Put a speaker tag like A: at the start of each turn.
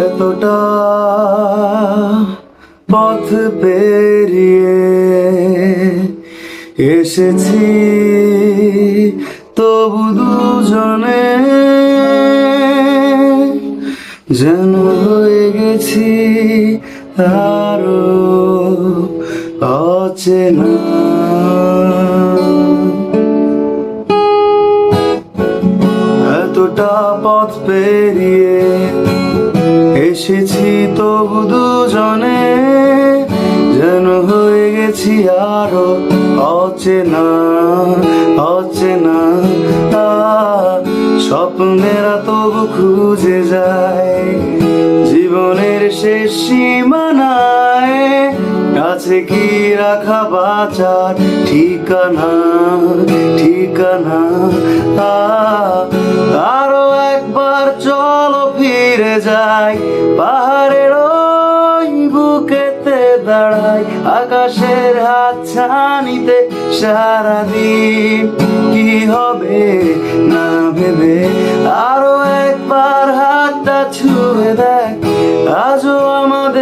A: এতটা পথ পেরিয়ে এসেছি, তবু দুজনে যেন হয়ে গেছি আরো অচেনা। এতটা পথ পেরিয়ে এসেছি, তবু দুজনে যেন হয়ে গেছি আরো অচেনা অচেনা। স্বপ্নেরা তবু খুঁজে যায় জীবনের শেষ সীমানায়, কাছে কি রাখা বাঁচার ঠিকানা ঠিকানা। আরো একবার চলো ফিরে যাই, পাহাড়ের ওই বুকেতে দাঁড়াই, আকাশের হাত ছানিতে সারাদিন কি হবে না ভেবে। আরো একবার হাতটা ছুঁয়ে দেখ, আজও আমাদের